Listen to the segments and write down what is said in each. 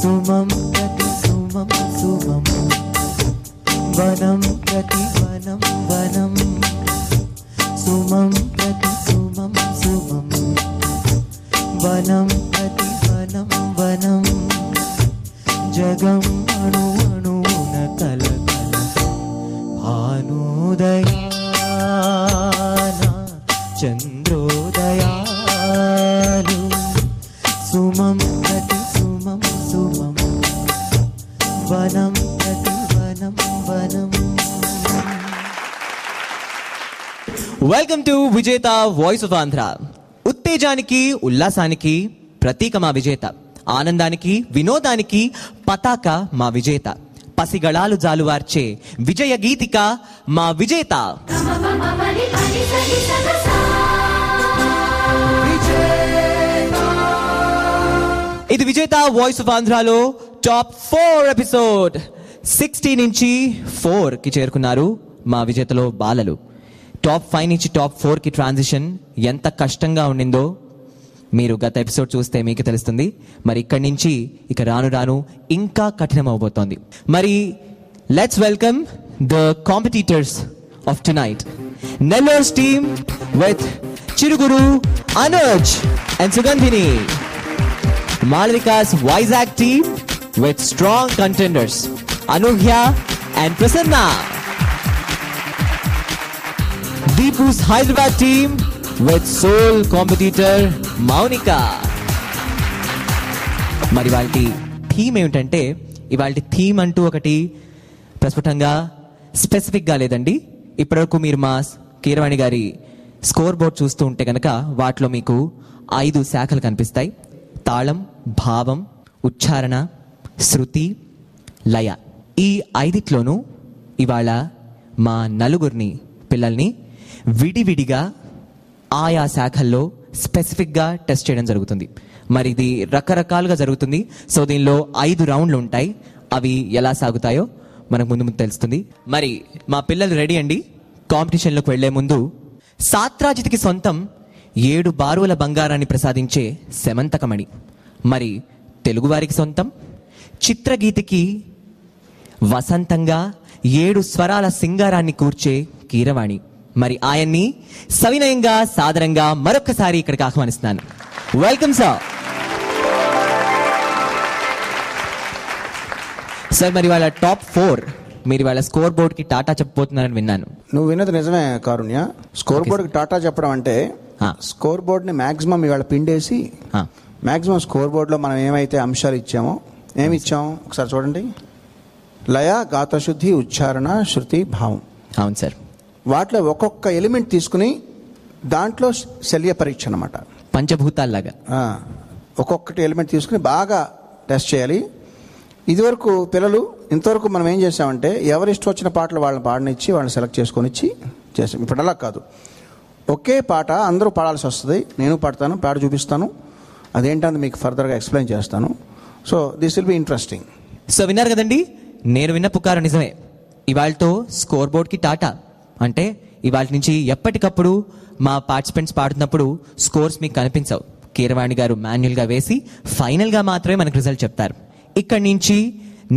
సుమం ప్రతి సుమం సుమం వనం ప్రతి వనం వనం సుమం ప్రతి సుమం సుమం వనం ప్రతి వనం వనం జగం అణు అణువున కలకల భానుదయాన చంద్రోదయాలు సుమం ప్రతి సుమం సుమం వనం ప్రతి వనం వనం. వెల్కమ్ టు విజేత వాయిస్ ఆఫ్ ఆంధ్ర. ఉత్తేజానికి ఉల్లాసానికి ప్రతీక మా విజేత, ఆనందానికి వినోదానికి పతాక మా విజేత, పసిగళాలు జాలువార్చే విజయ గీతిక మా విజేత. ఇది విజేత వాయిస్ ఆఫ్ ఆంధ్రాలో టాప్ 4 ఎపిసోడ్. 60 నుంచి 4కి చేరుకున్నారు మా విజేతలో బాలలు. టాప్ 5 నుంచి టాప్ 4కి ట్రాన్సిషన్ ఎంత కష్టంగా ఉండిందో మీరు గత ఎపిసోడ్ చూస్తే మీకు తెలుస్తుంది. మరి ఇక్కడి నుంచి ఇక రాను రాను ఇంకా కఠినం అవబోతోంది. మరి let's welcome the competitors of tonight. Nellore's team with Chiruguru, Anuj and Sugandhini. Malavika's Vizag team with strong contenders Anuhya and Prasanna. Deepu's Hyderabad team with soul competitor Mounika. మరి వాళ్ళ థీమ్ ఏమిటంటే, ఇవాళ థీమ్ అంటూ ఒకటి ప్రస్ఫుటంగా స్పెసిఫిక్గా లేదండి. ఇప్పటివరకు మీరు మా కీరవాణి గారి స్కోర్ బోర్డ్ చూస్తూ ఉంటే కనుక వాటిలో మీకు 5 శాఖలు కనిపిస్తాయి. తాళం, భావం, ఉచ్చారణ, శృతి, లయ. ఈ 5లోనూ ఇవాళ మా నలుగురిని పిల్లల్ని విడివిడిగా ఆయా శాఖల్లో స్పెసిఫిక్గా టెస్ట్ చేయడం జరుగుతుంది. మరి ఇది రకరకాలుగా జరుగుతుంది. సో దీనిలో 5 రౌండ్లు ఉంటాయి. అవి ఎలా సాగుతాయో మనకు ముందు ముందు తెలుస్తుంది. మరి మా పిల్లలు రెడీ అండి. కాంపిటీషన్లోకి వెళ్లే ముందు, సాత్రాజితికి సొంతం 7 బారువుల బంగారాన్ని ప్రసాదించే సెమంతకమణి, మరి తెలుగువారికి సొంతం చిత్రగీతికి వసంతంగా 7 స్వరాల సింగారాన్ని కూర్చే కీరవాణి. మరి ఆయన్ని సవినయంగా సాదరంగా మరొకసారి ఇక్కడికి ఆహ్వానిస్తున్నాను. Welcome sir. సార్, మరి వాళ్ళ టాప్ 4 మీరు వాళ్ళ స్కోర్ బోర్డ్ కి టాటా చెప్పబోతున్నారని విన్నాను. నువ్వు విన్నది నిజమే కారుణ్య. స్కోర్ బోర్డ్ కి టాటా చెప్పడం అంటే స్కోర్ బోర్డ్ ని మాక్సిమం ఇవాళ పిండేసి మాక్సిమం స్కోర్ బోర్డ్ లో మనం ఏమైతే అంశాలు ఇచ్చామో, ఏమి ఇచ్చామో ఒకసారి చూడండి. లయ, గాతశుద్ధి, ఉచ్చారణ, శృతి, భావం. అవును సార్. వాటిలో ఒక్కొక్క ఎలిమెంట్ తీసుకుని దాంట్లో శల్య పరీక్ష అనమాట, పంచభూతాల్లాగా ఒక్కొక్కటి ఎలిమెంట్ తీసుకుని బాగా టెస్ట్ చేయాలి. ఇదివరకు పిల్లలు ఇంతవరకు మనం ఏం చేసామంటే ఎవరిష్టం వచ్చిన పాటలు వాళ్ళని పాడనిచ్చి వాళ్ళని సెలెక్ట్ చేసుకొని ఇచ్చి చేసాం. ఇప్పుడు అలా కాదు, ఒకే పాట అందరూ పాడాల్సి వస్తుంది. నేను పాడతాను, పాట చూపిస్తాను, అదేంటంటే మీకు ఫర్దర్గా ఎక్స్ప్లెయిన్ చేస్తాను. So this will be interesting. So విన్నారు కదండి, నేను విన్న పుకారు నిజమే. ఇవాళతో స్కోర్ బోర్డ్కి టాటా. అంటే ఇవాళ నుంచి ఎప్పటికప్పుడు మా పార్టిసిపెంట్స్ పాడుతున్నప్పుడు స్కోర్స్ మీకు కనిపించవు. కీరవాణి గారు మాన్యువల్గా వేసి ఫైనల్గా మాత్రమే మనకు రిజల్ట్ చెప్తారు. ఇక్కడి నుంచి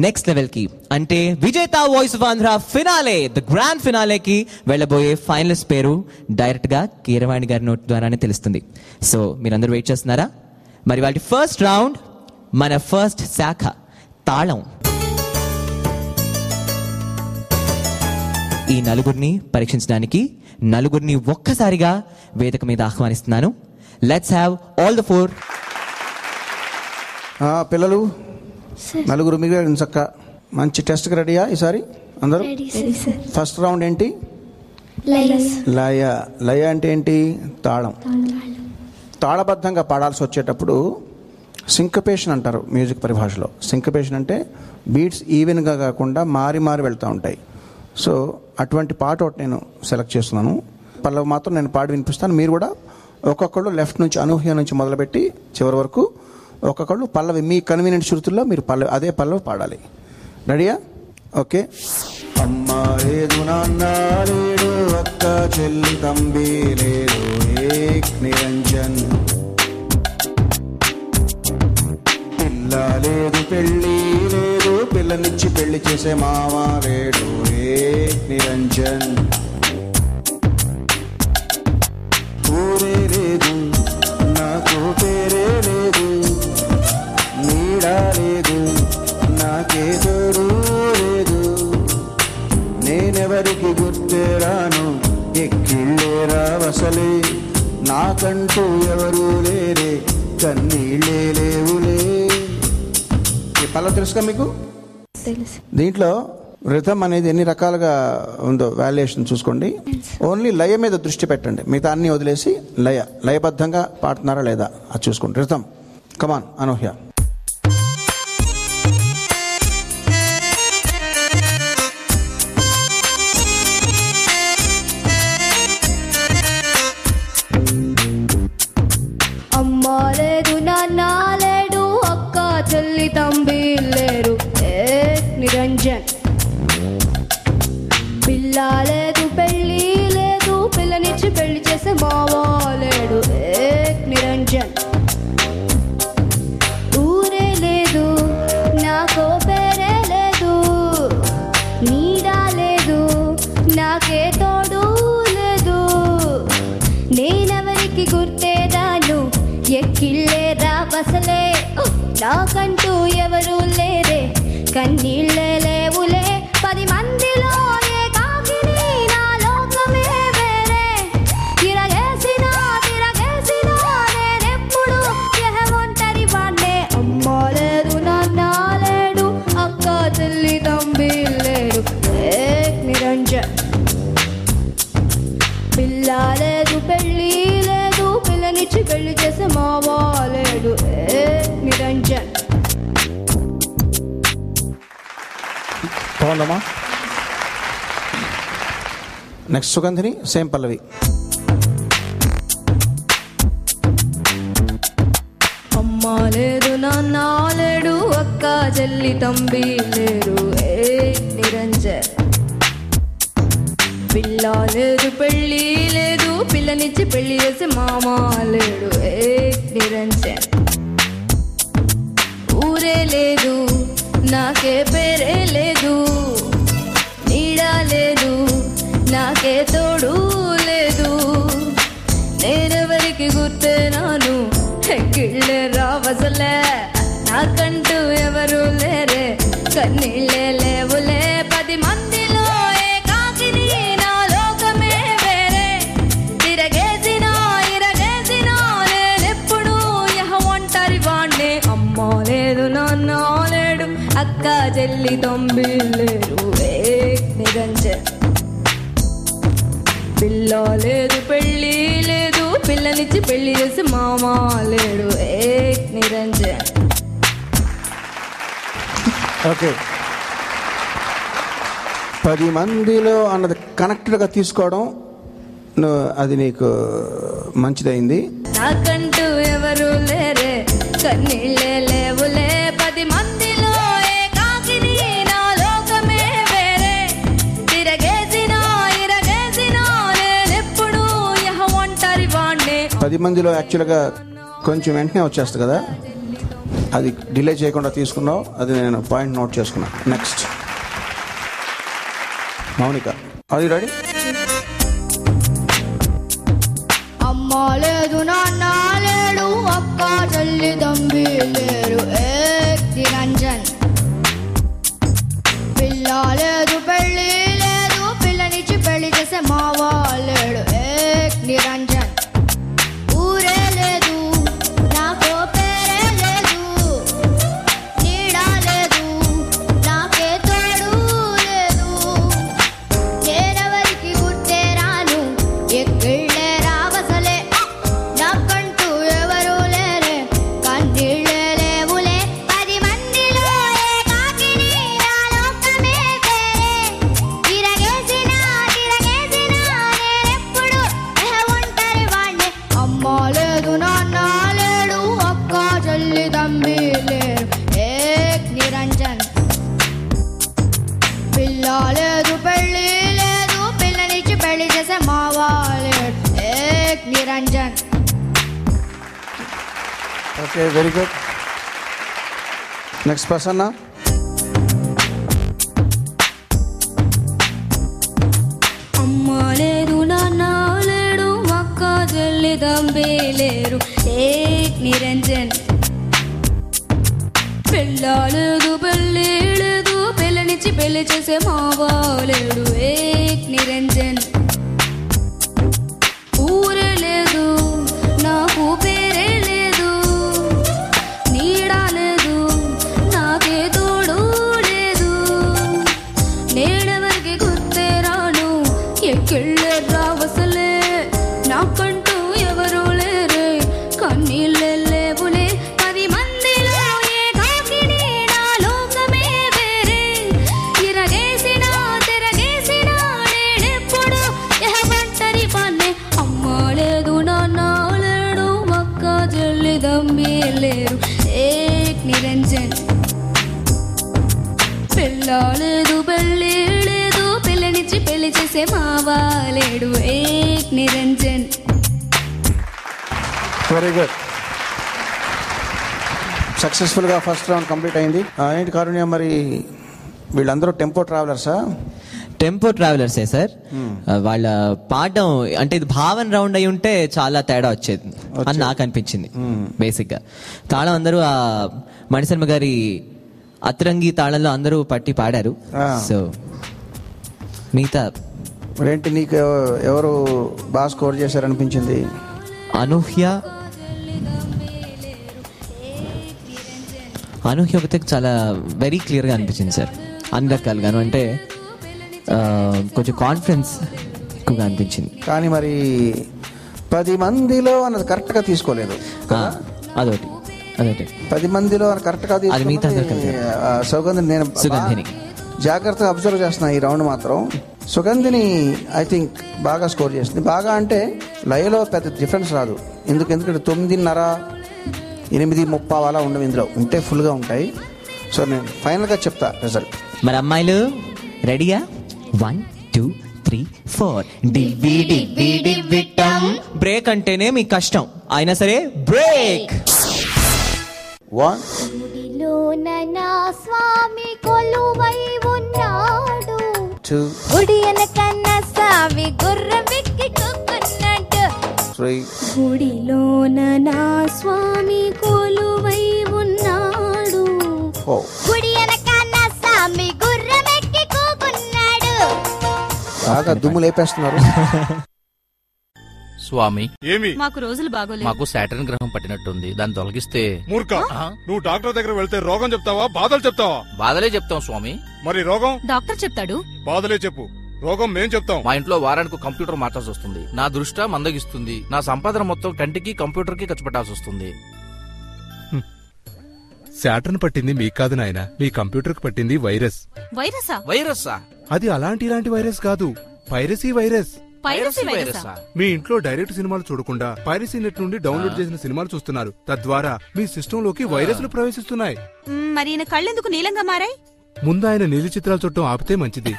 నెక్స్ట్ లెవెల్కి, అంటే Vijetha voice of Andhra finale, the grand ఫినాలేకి వెళ్ళబోయే ఫైనలిస్ట్ పేరు డైరెక్ట్గా కీరవాణి గారి నోట్ ద్వారానే తెలుస్తుంది. సో మీరందరూ వెయిట్ చేస్తున్నారా? మరి వాళ్ళ ఫస్ట్ రౌండ్, మన ఫస్ట్ శాఖ తాళం. ఈ నలుగురిని పరీక్షించడానికి నలుగురిని ఒక్కసారిగా వేదిక మీద ఆహ్వానిస్తున్నాను. Let's have all the 4. పిల్లలు నలుగురు మీరు చక్క మంచి టెస్ట్కి రెడీయా ఈసారి అందరూ? ఫస్ట్ రౌండ్ ఏంటి? లయ. లయ అంటే ఏంటి? తాళం. తాళబద్ధంగా పాడాల్సి వచ్చేటప్పుడు సింకపేషన్ అంటారు మ్యూజిక్ పరిభాషలో. సింకపేషన్ అంటే బీట్స్ ఈవెన్గా కాకుండా మారి మారి వెళ్తూ ఉంటాయి. సో అటువంటి పాట ఒకటి నేను సెలెక్ట్ చేస్తున్నాను. పల్లవి మాత్రం నేను పాడి వినిపిస్తాను. మీరు కూడా ఒక్కొక్కళ్ళు లెఫ్ట్ నుంచి అనూహ్య నుంచి మొదలుపెట్టి చివరి వరకు ఒక్కొక్కళ్ళు పల్లవి మీ కన్వీనియంట్ శృతుల్లో మీరు పల్లవి అదే పల్లవి పాడాలి. రెడీయా? ఓకే. అమ్మ లేదు, నాన్న లేడు, అక్క చెల్లి తంబి లేడు, ఏక్ నిరంజన్ పిల్ల పిల్ల లేదు పెళ్ళి లేదు, పిల్లనిచ్చి పెళ్లి చేసే మామ లేడు. నిరంజన్. ఊరే లేదు నాకు పేరే లేదు, నీడ లేదు నాకే తోడు లేదు, నేనెవరికి గుర్తేరాను ఎక్కిళ్ళేరా వసలే, నాకంటూ ఎవరూ లేరే కన్నీళ్ళే లేవులే. ఈ పల్ల తెలుసుగా మీకు? దీంట్లో రిథం అనేది ఎన్ని రకాలుగా ఉందో వాల్యుయేషన్ చూసుకోండి. ఓన్లీ లయ మీద దృష్టి పెట్టండి, మిగతా అన్ని వదిలేసి లయబద్ధంగా పాడుతున్నారా లేదా అది చూసుకోండి. రిథం కమాన్ అనూహ్య. అమ్మ లేదు నాన్న లేడు, అక్క చెల్లి తంబి లేరు, నిరంజన్. పిల్ల లేదు పెళ్ళి లేదు, పిల్లనిచ్చి పెళ్లి చేసే మావా లేడు, నిరంజన్. ఊరే లేదు నాకో పేరే లేదు, నీడ లేదు నాకే తోడు లేదు, నేనెవరికి గుర్తేదాను ఎక్కిళ్ళేరా బసలే, నాకంటూ ఎవరు లేరే కన్నీళ్ళే లేవులే, 10 మందిలో ఏకాకిని నా లోకమే వేరే, తిరగేసినా నేనెప్పుడు ఒంటరి వాడ్నే. అమ్మ లేదు నాన్న లేడు, అక్క చెల్లి తంబి లేడు, నిరంజన్. పిల్ల లేదు పెళ్ళి లేదు, పిల్లనిచ్చి పెళ్లి చేసే మావా లేడు, నిరంజన్. బాగుందమ్మా. నెక్స్ట్ సుగంధిని సేమ్ పల్లవి. అమ్మ లేదు నాన్న లేడు, అక్క చెల్లి తంబి లేరు, నిరంజన్. పిల్ల లేదు పెళ్ళి లేదు, పిల్లనిచ్చి పెళ్లి చేసి మామ లేడు, నిరంజన్. ఊరే లేదు నాకే పేరే లేదు, నీడ లేదు నాకే తోడు లేదు, నేనెవరికి గుర్తేనాను ఎక్కిళ్ళే రావసలే, నాకంటూ ఎవరు లేరే కన్నీళ్ళే లేవులే, 10 మందిలో ఏకాకిని నా లోకమే వేరే, తిరగేసినా నేనెప్పుడు ఒంటరి వాడ్నే. అమ్మ లేదు నాన్న లేడు, అక్క చెల్లి తంబి లేరు, నిరంజన్. పిల్ల లేదు పెళ్ళి లేదు, పిల్లనిచ్చి పెళ్లి చేసి మామ లేడు, నిరంజన్. ఓకే, 10 మందిలో అన్నది కనెక్టెడ్గా తీసుకోవడం అది నీకు మంచిదైంది. నాకంటూ ఎవరు లేరే కన్నీళ్ళే లేవులే, 10 మందిలో ఏకాకిని నా లోకమే వేరే, తిరగేసినా నేనెప్పుడు ఒంటరి వాడ్నే. 10 మందిలో యాక్చువల్గా కొంచెం వెంటనే వచ్చేస్తుంది కదా, అది డిలే చేయకుండా తీసుకున్నావు, అది నేను పాయింట్ నోట్ చేసుకున్నా. నెక్స్ట్ మౌనిక, అది రెడీ? అమ్మ లేదు నాన్న లేడు, అక్క చెల్లి తంబి లేరు, నిరంజన్. పిల్ల లేదు పెళ్ళి లేదు, పిల్లనిచ్చి పెళ్లి చేసే మావా లేడు, నిరంజన్. ఊరే లేదు నాకో పేరే లేదు, నీడ లేదు నాకే తోడు లేదు, నేనెవరికి గుర్తేరాను ఎక్కిళ్ళే రావసలే, నాకంటూ ఎవరు లేరే కన్నీళ్ళే లేవులే, 10 మందిలో ఏకాకిని నా లోకమే వేరే, తిరగేసినా నేనెప్పుడు ఒంటరి వాడ్నే. అమ్మ లేదు నాన్న లేడు, అక్క చెల్లి తంబి లేరు, నిరంజన్. పిల్ల లేదు పెళ్ళి లేదు, పిల్లనిచ్చి పెళ్లి చేసే మావా లేడు, Niranjan. Okay, very good. Next Prasanna. అమ్మ లేదు నాన్న లేడు అక్క చెల్లి తంబి లేరు ఏక్ నిరంజన్. పెళ్ళాలేదు పెళ్ళి లేదు పెళ్ళనిచ్చి పెళ్లి చేసే మావాలేడు ఏక్ నిరంజన్. ఊరే లేదు నాకు పేరే లేదు నీడా లేదు నాకే తోడు లేదు నేడెవరికి గుర్తే రాను ఎక్కిళ్ళే రావసలే నాకంటూ ఎవరూ లేరే కన్నీళ్ళే లేవులే 10 మందిలో ఏకాకిని నా లోకమే వేరే తిరగేసినా నేనెప్పుడు ఒంటరి పన్నే. అమ్మ లేదు నాన్న లేడు అక్క చెల్లి తంబి లేరు ఏక్ నిరంజన్. పెళ్ళాలేదు పెళ్ళి లేదు పెళ్ళనిచ్చి పెళ్లి చేసే మావాలేడు ఏక్ నిరంజన్. Very good. సక్సెస్ఫుల్గా ఫస్ట్ రౌండ్ కంప్లీట్ అయింది. ఏంటి కారుణ్య, మరి వీళ్ళందరూ టెంపో ట్రావెలర్సా? టెంపో ట్రావెలర్సే సార్. వాళ్ళ పాడడం అంటే ఇది భావన రౌండ్ అయి ఉంటే చాలా తేడా వచ్చేది అని నాకు అనిపించింది. బేసిక్ గా తాళం అందరూ ఆ మణిశర్మ గారి అత్రంగి తాళంలో అందరూ పట్టి పాడారు. సో మిగతా ఏంటి నీకు ఎవరు బాగా స్కోర్ చేశారనిపించింది? అనూహ్య ఒకటి చాలా వెరీ క్లియర్గా అనిపించింది సార్. అన్ని రకాలుగాను అంటే కొంచెం కాన్ఫిడెన్స్ ఎక్కువగా అనిపించింది. కానీ మరి 10 మందిలో అన్నది కరెక్ట్గా తీసుకోలేదు. అదొకటి 10 మందిలో కరెక్ట్గా సుగంధిని జాగ్రత్తగా అబ్జర్వ్ చేస్తున్నా ఈ రౌండ్ మాత్రం. సుగంధిని ఐ థింక్ బాగా స్కోర్ చేసింది. బాగా అంటే లయలో పెద్ద డిఫరెన్స్ రాదు. ఎందుకంటే 9:30, 8:30 అలా ఉండవు. ఇందులో ఉంటే ఫుల్గా ఉంటాయి. సో నేను ఫైనల్గా చెప్తా రిజల్ట్. మరి అమ్మాయిలు రెడీయా? 1 2 3 4 బ్రేక్ అంటేనే మీకు కష్టం అయినా సరే బ్రేక్. 1 నా స్వామి కొలువై ఉన్నాడు 2 గుడి వెనకన్న స్వామి గుర్రమెక్కి కొన్నాడు 3 గుడిలోన నా స్వామి కొలువై ఉన్నాడు 4 గుడి వెనకన్న స్వామి గుర్రమెక్కి కొన్నాడు. బాగా దుమ్ము లేపేస్తున్నారు. స్వామి ఏమి మాకు రోజులు బాగోలేదు. మాకు సాటర్న్ గ్రహం పట్టినట్టుంది, దాన్ని తొలగిస్తే. మూర్ఖ, నువ్వు డాక్టర్ దగ్గర వెళ్తే రోగం చెప్తావా బాధలు చెప్తావా? బాధలే చెప్తాం స్వామి. మరి రోగం డాక్టర్ చెప్తాడు. బాధలే చెప్పు, రోగం మేం చెప్తాం. మా ఇంట్లో వారానికి కంప్యూటర్ మార్చాల్సి వస్తుంది. నా దృష్టి మందగిస్తుంది. నా సంపాదన మొత్తం కంటికి కంప్యూటర్ కి ఖర్చు పెట్టాల్సి వస్తుంది. శాటర్న్ పట్టింది మీకు కాదు నాయన, మీ కంప్యూటర్ కి పట్టింది వైరస్. వైరస్సా? అది ఇలాంటి వైరస్ కాదు, పైరసీ వైరస్. వైరస్సా? మీ ఇంట్లో డైరెక్ట్ సినిమాలు చూడకుండా పైరసీ నెట్ నుండి డౌన్లోడ్ చేసిన సినిమాలు చూస్తున్నారు. తద్వారా మీ సిస్టమ్ లోకి వైరస్లు ప్రవేశిస్తున్నాయి. మరి ఈయన కళ్ళెందుకు నీలంగా మారాయి? ముందు ఆయన నీలి చిత్రాలు చూడటం ఆపితే మంచిది.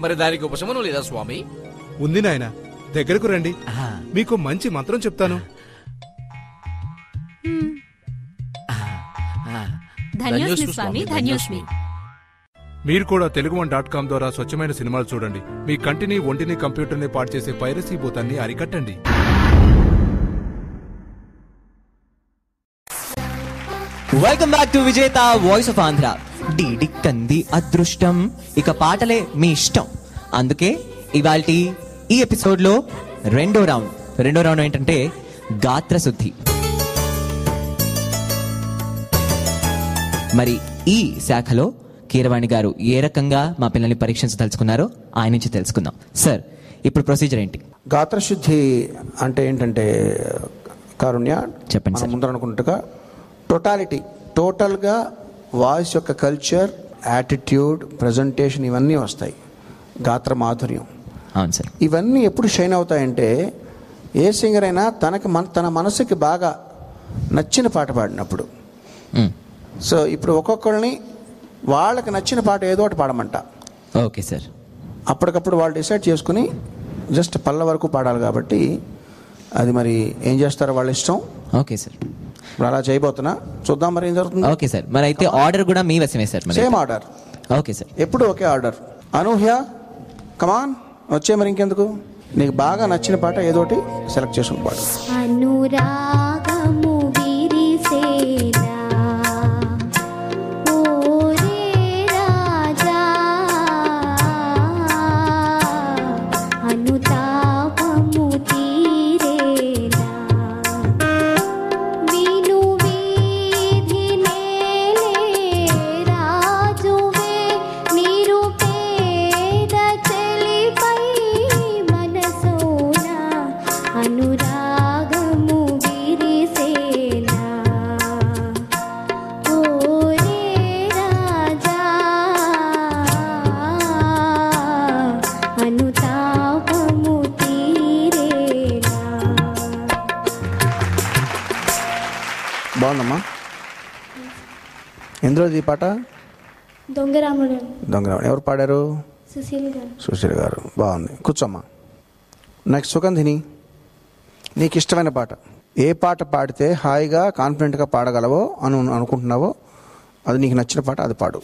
మరి దానికి ఉపశమనం లేదా స్వామి? ఉంది నాయన, దగ్గరకు రండి, మీకు మంచి మంత్రం చెప్తాను. ధన్యోస్మి స్వామి, ధన్యోస్మి. మీరు కూడా తెలుగు1.com ద్వారా స్వచ్ఛమైన సినిమాలు చూడండి. మీ కంటిని, ఒంటిని, కంప్యూటర్ని పాడు చేసే పైరసీ భూతాన్ని అరికట్టండి. వెల్కమ్ బ్యాక్ టు విజేత వాయిస్ ఆఫ్ ఆంధ్ర. డిడిక్కంది అదృష్టం. ఇక పాటలే మీ ఇష్టం. అందుకే ఇవాల్టి ఈ ఎపిసోడ్ లో రెండో రౌండ్ ఏంటంటే గాత్ర శుద్ధి. మరి ఈ శాఖలో కీరవాణి గారు ఏ రకంగా మా పిల్లల్ని పరీక్షించదలుచుకున్నారో ఆయన నుంచి తెలుసుకుందాం. సార్, ఇప్పుడు ప్రొసీజర్ ఏంటి? గాత్రశుద్ధి అంటే ఏంటంటే కారుణ్య, చెప్పండి సార్. ముందర అనుకున్నట్టుగా టోటల్గా వాయిస్ యొక్క కల్చర్, యాటిట్యూడ్, ప్రజెంటేషన్ ఇవన్నీ వస్తాయి. గాత్ర మాధుర్యం. అవును సార్. ఇవన్నీ ఎప్పుడు షైన్ అవుతాయంటే ఏ సింగర్ అయినా తన మనసుకి బాగా నచ్చిన పాట పాడినప్పుడు. సో ఇప్పుడు ఒక్కొక్కరిని వాళ్ళకి నచ్చిన పాట ఏదో ఒకటి పాడమంట. Okay sir. అప్పటికప్పుడు వాళ్ళు డిసైడ్ చేసుకుని జస్ట్ పల్ల వరకు పాడాలి కాబట్టి అది మరి ఏం చేస్తారో వాళ్ళ ఇష్టం. Okay sir. ఇప్పుడు అలా చేయబోతున్నా, చూద్దాం మరి ఏం జరుగుతుంది. ఓకే సార్, మరి అయితే ఆర్డర్ కూడా మీ వశమే sir. Same order. Okay sir, ఎప్పుడు ఒకే ఆర్డర్. అనూహ్య కమాన్ వచ్చే, మరి ఇంకెందుకు, నీకు బాగా నచ్చిన పాట ఏదోటి సెలెక్ట్ చేసుకుని పాడు. అనురాగము విరిసేనా ఓరే రాజా, అనుతాపము తీరేనా, విను వీధి నేలే రాజువే, నిరుపేద చెలిపై మనసోనా, అనురాగము విరిసేనా ఓరే రాజా, అనుతాపము తీరేనా. బాగుందమ్మా. ఎందులోది ఈ పాట? దొంగరాముడు. దొంగరాముడు ఎవరు పాడారు? సుశీల్ గారు. సుశీల్ గారు. బాగుంది, కూర్చోమ్మా. నెక్స్ట్ సుగంధిని, నీకు ఇష్టమైన పాట ఏ పాట పాడితే హాయిగా కాన్ఫిడెంట్గా పాడగలవో అనుకుంటున్నావో, అది నీకు నచ్చిన పాట అది పాడు.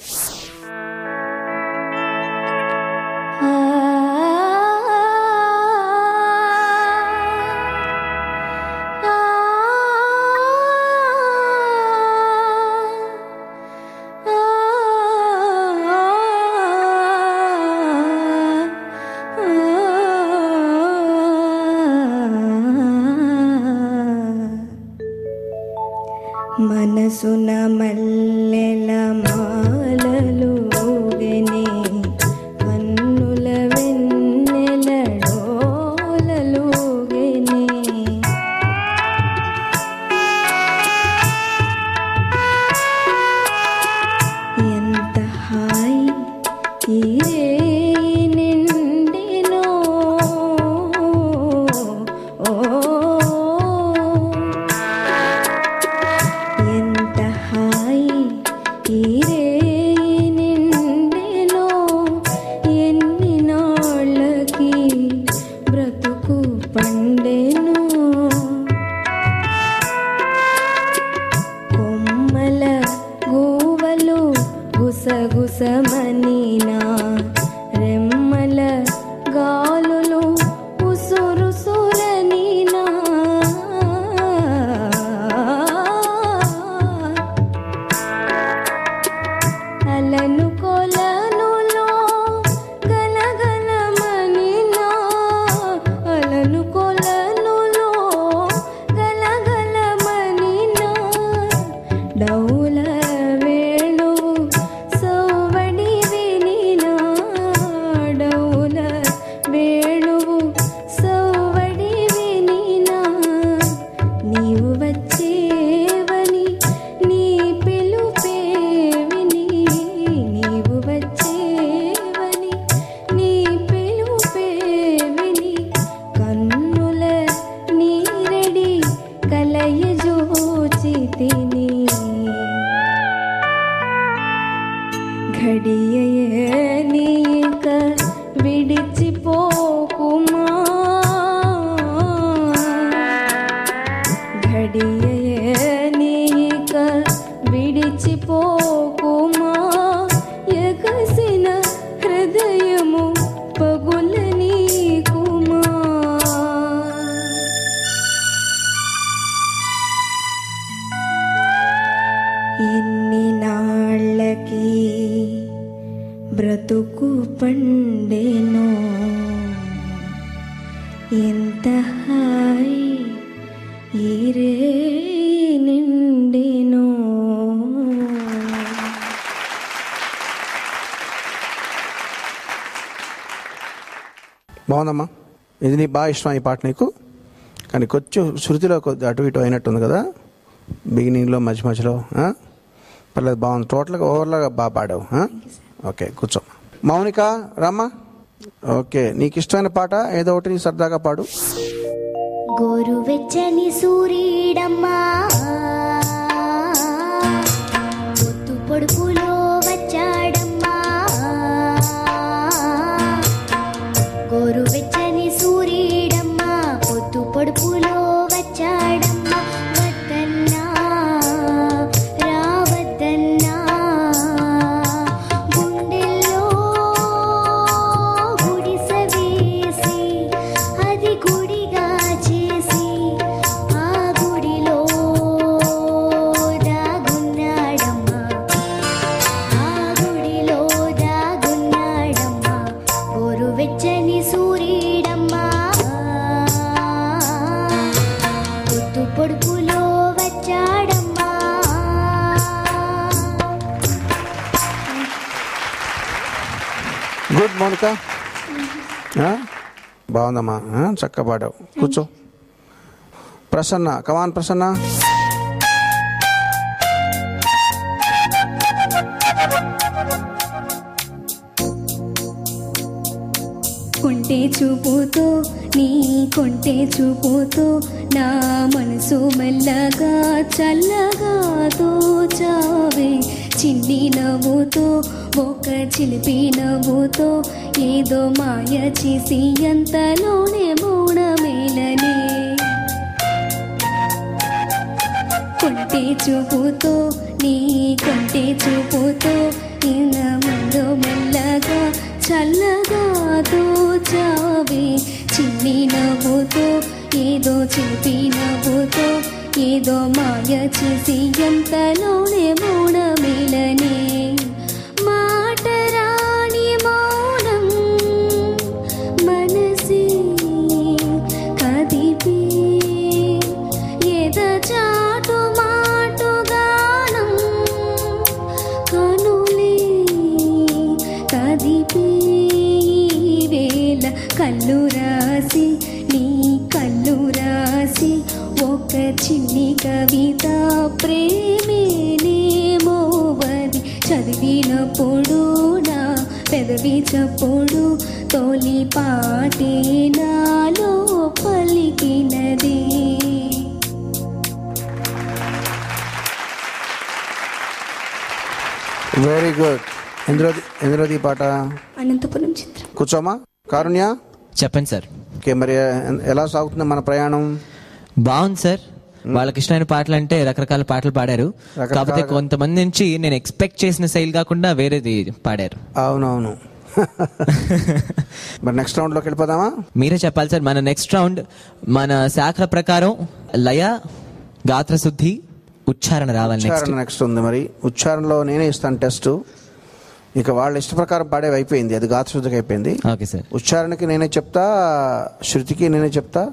మనసున మల్లెల మాలలు ఊగెనే, కన్నుల వెన్నెల డోలలు ఊగెనే, ఎంత హాయి ఈ రేయి నిండెనో, ఎంత హాయి ఈ రేయి నిండెనో, ఎన్ని నాళ్ళకి బ్రతుకు పండెను, కొమ్మల గూవలు గుసగుసమనినా, రెమ్మల గాలులు ఉసురుసురనినా, అలను కొలనులో గలగలమనినా, అలను కొలనులో గలగలమనినా, డౌల వేణువు సౌవడి వినినా, డౌల వేణువు సౌవడి వినినా, నీవు వచ్చేవని నీ పిలుపే విని, నీవు వచ్చేవని నీ పిలుపే విని, కన్నుల నీరెడి కలయజోచితిని, ఘడియయే నీక విడిచిపోకుమా, ఘడియయే నీక విడిచిపోకుమా, ఎగసిన హృదయము పగులనీకుమా. ఎన్ని నాళ్ళకి బ్రతుకు పండెనో, ఎంత హాయి ఈ రేయి నిండెనో. బాగుందమ్మా. ఇది నీ బాగా ఇష్టం ఈ పాట నీకు, కానీ కొంచెం శృతిలో కొద్ది అటు ఇటు అయినట్టుంది కదా, బిగినింగ్లో మధ్య మధ్యలో. పర్లేదు, బాగుంది. టోటల్గా ఓవర్లాగా బాగా పాడావు. ఓకే, కూర్చో. మౌనిక రమ్మా. ఓకే, నీకు ఇష్టమైన పాట ఏదో ఒకటి సరదాగా పాడు. గోరువెచ్చని సూర్యుడమ్మా, పొత్తు పొడుపులో వచ్చాడమ్మా, గోరువెచ్చని సూర్యుడమ్మా, పొత్తు పొడుపులో వచ్చాడమ్మా, వద్దన్నా గుడ్ మౌనిక, బాగుందమ్మా, చక్కగా పాడావు. కూర్చో. ప్రసన్న, కమాన్ ప్రసన్న. కొంటే చూపుతో నీ కొంటే చూపుతో నా మనసు మెల్లగా చల్లగా దోచావే. చిన్ని నవ్వుతో ఒక చిలిపి నవ్వుతో ఏదో మాయ చేసి అంతలోనే మౌనమేలనే. కొంటే చూపుతో నీ కొంటే చూపుతో నా ముందు మెల్లగా చల్లగా దోచావే. చిన్ని నవ్వుతో ఏదో చిలిపి నవ్వుతో ఏదో మాయ చేసి ఎంతలోనే మౌనమేలనే. మాట రాని మౌనం మనసే కదిపే ఎదచాటు మాటు గానం కనులే కదిపే. వేళ కళ్ళు రాసి నీ కళ్ళు రాసి ఒక చిన్ని కవిత ప్రేమేనేమో వది చదివినప్పుడు నా పెదవి చప్పుడు తొలి పాటే నాలో పలికినది. Very good. ఎందులోది పాట? అనంతపురం చిత్రం. కూర్చోమా. కారుణ్య చెప్పండి సార్. ఓకే, మరి ఎలా సాగుతుంది మన ప్రయాణం? బాగుంది సార్. వాళ్ళకి ఇష్టమైన పాటలు అంటే రకరకాల పాటలు పాడారు. కాకపోతే కొంతమంది నుంచి నేను ఎక్స్పెక్ట్ చేసిన శైలి కాకుండా వేరేది పాడారు. అవునవును. మరి నెక్స్ట్ రౌండ్ లోకి వెళ్ళిపోదామా? మీరే చెప్పాలి సార్. మన నెక్స్ట్ రౌండ్ మన శాఖల ప్రకారం లయ, గాత్ర శుద్ధి, ఉచ్చారణ రావాలి. నెక్స్ట్ ఉంది. మరి ఉచ్చారణలో నేనే ఇస్తాను టెస్ట్. ఇక వాళ్ళ ఇష్ట ప్రకారం పాడేవి అయిపోయింది, అది గాత్ర శుద్ధికి అయిపోయింది. Okay sir. ఉచ్చారణకి నేనే చెప్తా, శృతికి నేనే చెప్తా,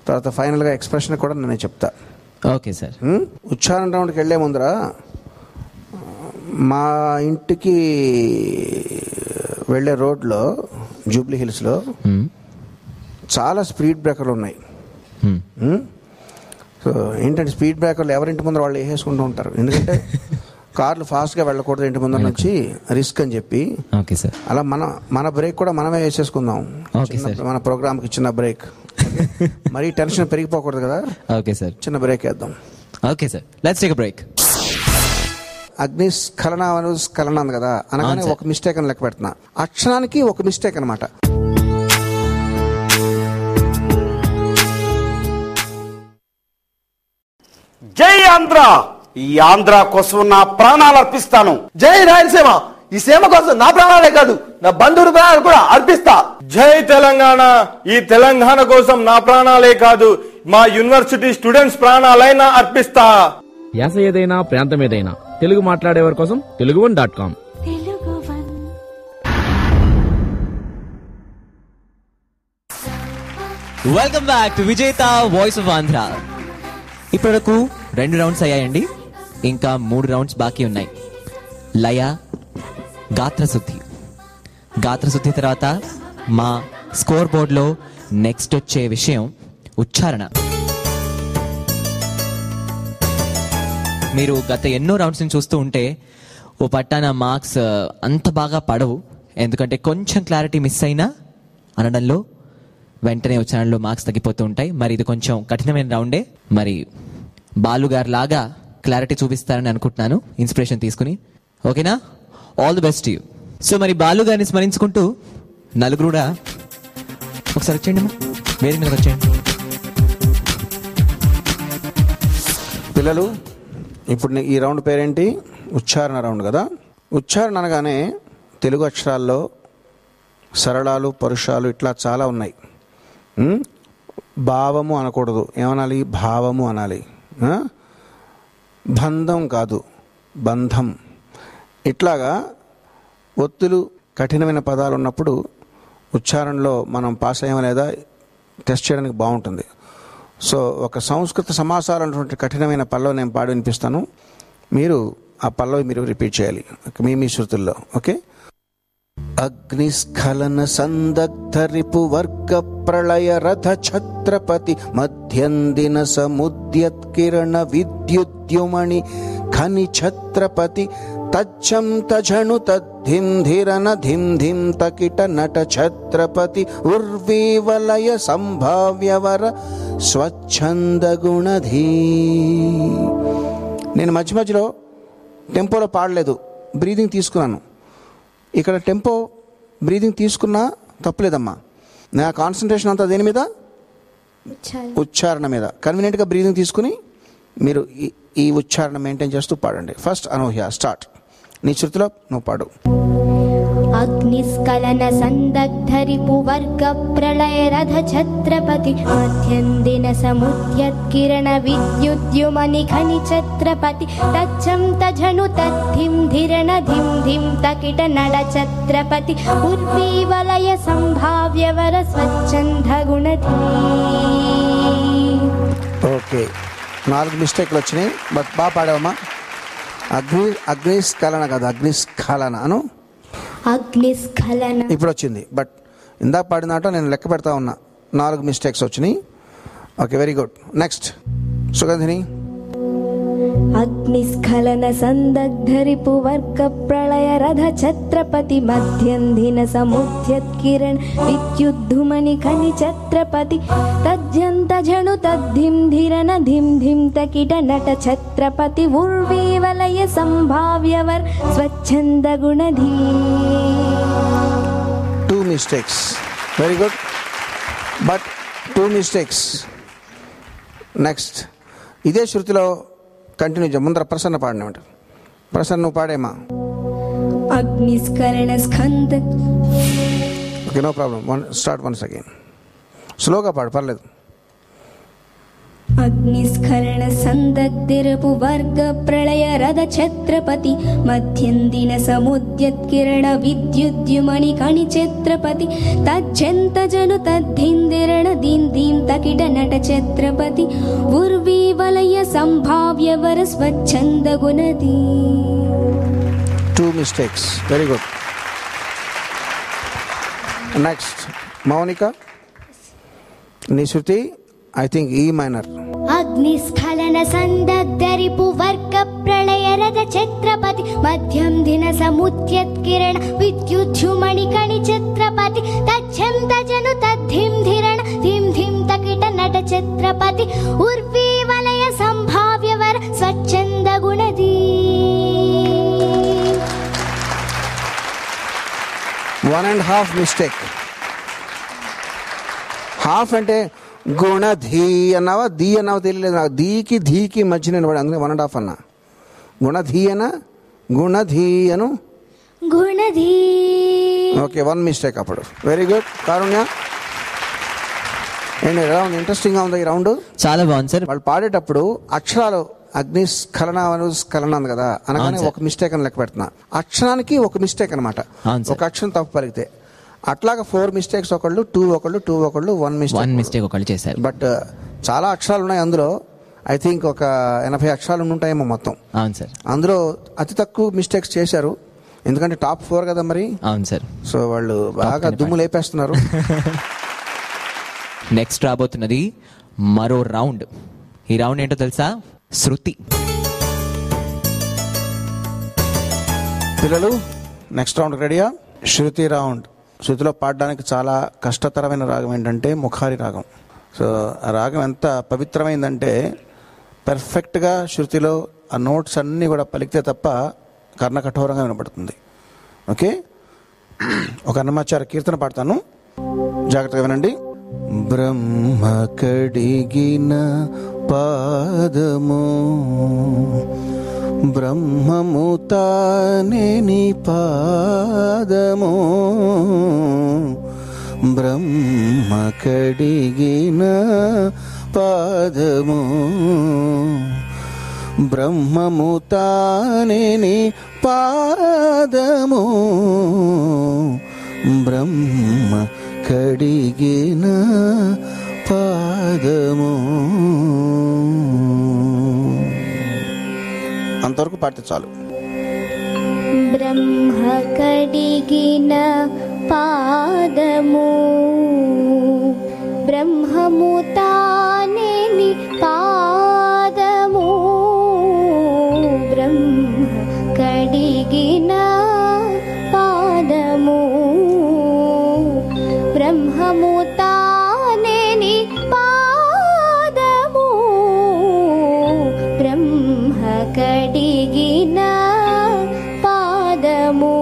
తర్వాత ఫైనల్గా ఎక్స్ప్రెషన్ కూడా నేనే చెప్తా. Okay sir. ఉచ్చారణ రౌండ్కి వెళ్ళే ముందర మా ఇంటికి వెళ్ళే రోడ్లో జూబ్లీ హిల్స్లో చాలా స్పీడ్ బ్రేకర్లు ఉన్నాయి. సో ఏంటంటే స్పీడ్ బ్రేకర్లు ఎవరింటి ముందర వాళ్ళు వేసేసుకుంటూ ఉంటారు. ఎందుకంటే కార్లు ఫాస్ట్గా వెళ్ళకూడదు ఇంటి ముందర నుంచి, రిస్క్ అని చెప్పి. Okay sir. అలా మన బ్రేక్ కూడా మనమే వేసేసుకుందాం. మన ప్రోగ్రామ్కి చిన్న బ్రేక్. మరీ టెన్షన్ పెరిగిపోకూడదు కదా. Okay sir. చిన్న బ్రేక్ వేద్దాం. Okay sir, let's take a break. అగ్ని స్ఖలన ఉంది కదా, అనగానే ఒక మిస్టేక్ అని లెక్క పెడుతున్నా. అక్షరానికి ఒక మిస్టేక్ అనమాట. జై ఆంధ్ర, ఈ ఆంధ్ర కోసం నా ప్రాణాలు అర్పిస్తాను. జై రాయలసీమ, ఈ సీమ కోసం నా ప్రాణాలే కాదు నా బంధువుల ప్రాణాలు కూడా అర్పిస్తా. జై తెలంగాణ, ఈ తెలంగాణ కోసం నా ప్రాణాలే కాదు మా యూనివర్సిటీ స్టూడెంట్స్ ప్రాణాలైనా అర్పిస్తా. యాస ఏదైనా ప్రాంతం ఏదైనా తెలుగు మాట్లాడేవారి కోసం teluguone.com. వెల్కమ్ బ్యాక్ టు విజేత వాయిస్ ఆఫ్ ఆంధ్ర. ఇప్పటివరకు 2 రౌండ్స్ అయ్యాయండి, ఇంకా 3 రౌండ్స్ బాకీ ఉన్నాయి. లయ, గాత్రశుద్ధి. గాత్రశుద్ధి తర్వాత మా స్కోర్ బోర్డులో నెక్స్ట్ వచ్చే విషయం ఉచ్చారణ. మీరు గత ఎన్నో రౌండ్స్ని చూస్తూ ఉంటే ఓ పట్టాన మార్క్స్ అంత బాగా పడవు, ఎందుకంటే కొంచెం క్లారిటీ మిస్ అయినా అనడంలో వెంటనే ఉచ్చారణలో మార్క్స్ తగ్గిపోతూ ఉంటాయి. మరి ఇది కొంచెం కఠినమైన రౌండే. మరి బాలు గారు లాగా క్లారిటీ చూపిస్తారని అనుకుంటున్నాను, ఇన్స్పిరేషన్ తీసుకుని. ఓకేనా? All the best you. So మరి బాలు గారిని స్మరించుకుంటూ నలుగురు కూడా ఒకసారి వచ్చేయండి, వేరే మీద వచ్చేయండి. పిల్లలు, ఇప్పుడు ఈ రౌండ్ పేరేంటి? ఉచ్చారణ రౌండ్ కదా. ఉచ్చారణ అనగానే తెలుగు అక్షరాల్లో సరళాలు, పరుషాలు ఇట్లా చాలా ఉన్నాయి. భావము అనకూడదు, ఏమనాలి? భావము అనాలి. బంధం కాదు, బంధం. ఇట్లాగా ఒత్తులు, కఠినమైన పదాలు ఉన్నప్పుడు ఉచ్చారణలో మనం పాస్ అయ్యామా లేదా టెస్ట్ చేయడానికి బాగుంటుంది. సో ఒక సంస్కృత సమాసాలు అన్నటువంటి కఠినమైన పల్లవి నేను పాడి వినిపిస్తాను, మీరు ఆ పల్లవి మీరు రిపీట్ చేయాలి మీ శృతుల్లో. ఓకే? అగ్నిస్ఖలన సందగ్ధ రిపు వర్గ ప్రళయ రథ ఛత్రపతి మధ్యందిన సముద్యత్కిరణ విద్యుద్యుమణి ఖని ఛత్రపతి తచ్చం తఝణు తద్ధిం ధిరన ధిం ధిం తకిట నట ఛత్రపతి ఉర్వీవలయ సంభావ్యవర స్వచ్ఛంద గుణధీ. నేను మధ్య మధ్యలో టెంపోలో పాడలేదు, బ్రీదింగ్ తీసుకున్నాను. ఇక్కడ టెంపో బ్రీదింగ్ తీసుకున్నా తప్పులేదమ్మా. నా కాన్సన్ట్రేషన్ అంతా దేని మీద? ఉచ్చారణ మీద. కన్వీనియంట్గా బ్రీదింగ్ తీసుకుని మీరు ఈ ఉచ్చారణ మెయింటైన్ చేస్తూ పాడండి. ఫస్ట్ అనూహ్య స్టార్ట్. నీ శృతిలో నువ్వు పాడు. అగ్నిస్ఖలన సందగ్ధ రిపు వర్గ ప్రళయ రథ ఛత్రపతి మధ్యందిన సముద్యత్కిరణ విద్యుద్యుమని ఖని ఛత్రపతి తచ్చం తఝణు తద్ధిం ధిరణ ధిం ధిం తకిట నడ ఛత్రపతి ఉర్వీవలయ సంభావ్యవర స్వచ్ఛంద గుణధీ. ఓకే, 4 మిస్టేక్లు వచ్చినాయి, బట్ బాగా పాడావమ్మా. అగ్నిస్ఖలన కాదు, అగ్నిస్ఖలన అను. అగ్నిస్ఖలన ఇప్పుడు వచ్చింది, బట్ ఇందాక పాడినట్టు నేను లెక్క పెడతా ఉన్నా. 4 మిస్టేక్స్ వచ్చినాయి. Okay, very good. Next Sugandhini. అగ్నిస్ఖలన సందగ్ధ రిపు వర్గ ప్రళయ రథ ఛత్రపతి మధ్యందిన సముద్యత్కిరణ విద్యుద్ధుమని ఖని ఛత్రపతి తజ్జంత ఝణు తద్ధిం ధిరన ధిం ధిం తకిట నట ఛత్రపతి ఉర్వీవలయ సంభావ్యవర్ స్వచ్ఛంద గుణధీ. 2 mistakes, very good, but 2 mistakes. Next ఇదే శృతిలో కంటిన్యూ ముందర ప్రసన్న పాడినమాట. ప్రసన్న నువ్వు పాడేమా. అగ్నిస్ఖలన స్కంద. Okay, no problem. Start once again. స్లోగా పాడు, పర్లేదు. అగ్నిస్ఖలన సందగ్ధిరపు వర్గ ప్రళయ రథ ఛత్రపతి మధ్యందిన సముద్యత్కిరణ విద్యుద్యుమణి ఖని ఛత్రపతి తజ్జంత జను తద్ధిందిరణ దీం దీం తకిట నట ఛత్రపతి ఉర్వీవలయ సంభావ్యవర స్వచ్ఛంద గుణధీ. 2 mistakes, very good. Next Mounika, నీ శృతి ఐ థింక్ ఈ మైనర్. అగ్నిస్ఖలన సందగ్ధ రిపు వర్గ ప్రళయ రథ ఛత్రపతి మధ్యం దిన సముద్యత్కిరణ విద్యుద్యుమణి ఖని ఛత్రపతి తచ్చం తజను తద్ధిం ధిరణ ధిం ధిం తకిట నట ఛత్రపతి ఉర్వీవలయ సంభావ్యవర స్వచ్ఛంద గుణధీ. 1.5 మిస్టేక్. హాఫ్ అంటే గుణధీ అన్నావా, ధీ అన్నావా తెలియలేదు నాకు. ధీకి ధీకి మధ్య నేను పడి, అందుకే 1.5 అన్నా. గుణధీ అనా, గుణధీ అను, గుణధీ. ఓకే, 1 మిస్టేక్ అప్పుడు. Very good. కారుణ్య, ఏంటి ఎలా ఉంది? ఇంట్రెస్టింగ్గా ఉంది ఈ రౌండ్. చాలా బాగుంది సార్. వాళ్ళు పాడేటప్పుడు అక్షరాలు అగ్నిస్ఖలన స్ఖలన ఉంది కదా, అనగానే ఒక మిస్టేక్ అని లెక్క పెడుతున్నా. అక్షరానికి ఒక మిస్టేక్ అనమాట, ఒక అక్షరం తప్పు పలికితే. అట్లాగా 4 మిస్టేక్స్ ఒకళ్ళు, 2 ఒకళ్ళు, 2 ఒకళ్ళు, 1 మిస్టేక్ ఒకళ్ళు చేశారు. బట్ చాలా అక్షరాలు ఉన్నాయి అందులో. ఐ థింక్ ఒక 80 అక్షరాలు ఉంటాయేమో మొత్తం. అవును సార్. అందులో అతి తక్కువ మిస్టేక్స్ చేశారు, ఎందుకంటే టాప్ 4 కదా మరి. అవును సార్. సో వాళ్ళు బాగా దుమ్ము లేపేస్తున్నారు. నెక్స్ట్ రాబోతున్నది మరో రౌండ్. ఈ రౌండ్ ఏంటో తెలుసా? శృతి. పిల్లలు నెక్స్ట్ రౌండ్ రెడీయా? శృతి రౌండ్. శృతిలో పాడడానికి చాలా కష్టతరమైన రాగం ఏంటంటే ముఖారి రాగం. సో ఆ రాగం ఎంత పవిత్రమైందంటే పర్ఫెక్ట్గా శృతిలో ఆ నోట్స్ అన్నీ కూడా పలికితే తప్ప కర్ణకఠోరంగా వినపడుతుంది. ఓకే, ఒక అన్నమాచార్య కీర్తన పాడతాను, జాగ్రత్తగా వినండి. బ్రహ్మ కడిగిన పాదము బ్రహ్మము తానే నీ పాదము బ్రహ్మ కడిగిన పాదము బ్రహ్మము తానే నీ పాదము బ్రహ్మ కడిగిన పాదము. అంతవరకు పాడితే చాలు. బ్రహ్మ కడిగిన పాదము బ్రహ్మము తానేని పాదము బ్రహ్మ కడిగిన పాదము బ్రహ్మము తానేని పాదము బ్రహ్మ కడిగిన పాదము.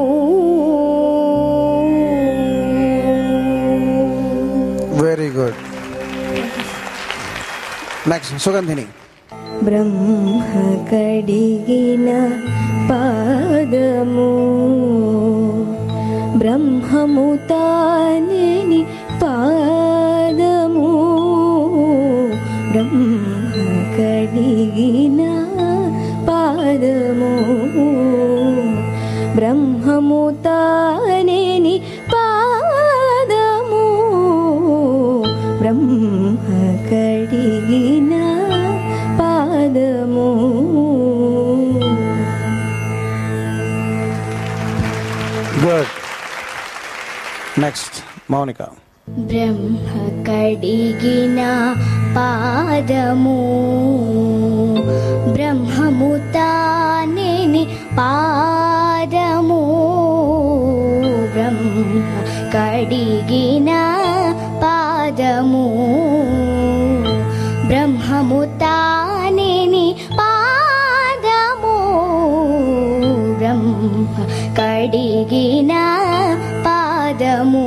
Very good. నెక్స్ట్ సుగంధిని. బ్రహ్మ కడిగిన పాదము బ్రహ్మము తానేని పాదము బ్రహ్మ కడిగిన పాదము బ్రహ్మము తానేని పాదము బ్రహ్మ కడిగిన పాదము. గుడ్. నెక్స్ట్ మౌనిక. బ్రహ్మ కడిగిన పాదము బ్రహ్మము తానేని పాదము బ్రహ్మ కడిగిన పాదము బ్రహ్మము తానేని పాదము బ్రహ్మ కడిగిన పాదము.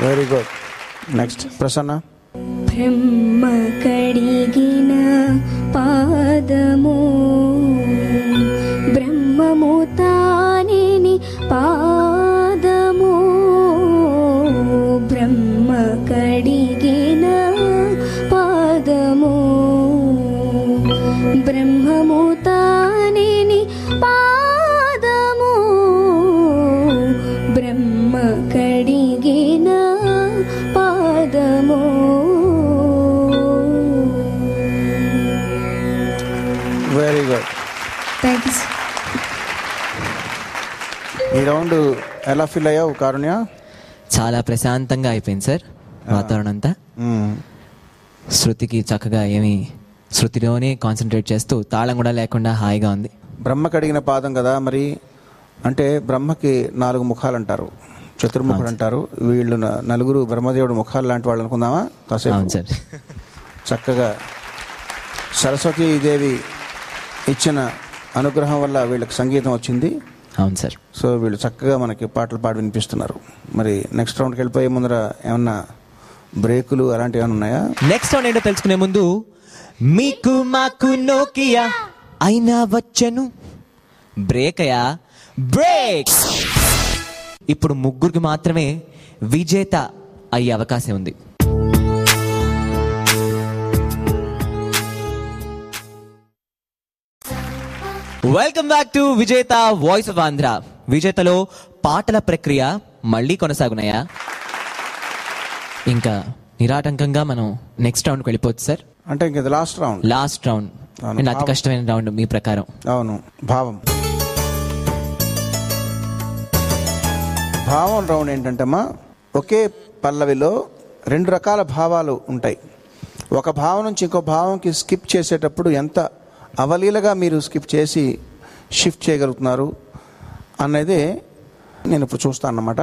Very good. నెక్స్ట్ ప్రసన్న. బ్రహ్మ కడిగిన పాదము బ్రహ్మము తానేని పాదము బ్రహ్మ కడిగిన పాదము బ్రహ్మము తానేని పాదము బ్రహ్మ కడిగిన పాదము. Very good. Thank you. ఈ రౌండ్ ఎలా ఫీల్ అయ్యావు కారుణ్య? చాలా ప్రశాంతంగా అయిపోయింది సార్ వాతావరణం అంతా. శృతికి చక్కగా ఏమి శృతిలోనే కాన్సన్ట్రేట్ చేస్తూ తాళం కూడా లేకుండా హాయిగా ఉంది. బ్రహ్మ కడిగిన పాదం కదా, మరి అంటే బ్రహ్మకి 4 ముఖాలు అంటారు, చతుర్ముఖుడు అంటారు. వీళ్ళు నలుగురు బ్రహ్మదేవుడు ముఖాలు లాంటి వాళ్ళు అనుకుందామా కాసేపు? సార్ చక్కగా సరస్వతీదేవి ఇచ్చిన అనుగ్రహం వల్ల వీళ్ళకి సంగీతం వచ్చింది. అవును సార్. సో వీళ్ళు చక్కగా మనకి పాటలు పాడి వినిపిస్తున్నారు. మరి నెక్స్ట్ రౌండ్కి వెళ్ళిపోయే ముందర ఏమన్నా బ్రేకులు అలాంటివి ఏమైనా ఉన్నాయా? నెక్స్ట్ రౌండ్ ఏంటో తెలుసుకునే ముందు మీకు మాకు నోకియా అయినా వచ్చను బ్రేక్ అయ్యా బ్రేక్. ఇప్పుడు ముగ్గురికి మాత్రమే విజేత అయ్యే అవకాశం ఉంది. వెల్కమ్ బ్యాక్ టు విజేత వాయిస్ ఆఫ్ ఆంధ్ర. విజేతలో పాటల ప్రక్రియ మళ్ళీ కొనసాగున్నాయా? ఇంకా నిరాటంకంగా మనం నెక్స్ట్ రౌండ్కి వెళ్ళిపోవచ్చు సార్. అంటే ఇంకా last round. Last round and అతి కష్టమైన రౌండ్ మీ ప్రకారం. అవును, భావం. భావం రౌండ్ ఏంటంటమ్మా, ఒకే పల్లవిలో 2 రకాల భావాలు ఉంటాయి. ఒక భావం నుంచి ఇంకో భావంకి స్కిప్ చేసేటప్పుడు ఎంత అవలీలగా మీరు స్కిప్ చేసి షిఫ్ట్ చేయగలుగుతున్నారు అన్నది నేను ఇప్పుడు చూస్తాను అన్నమాట.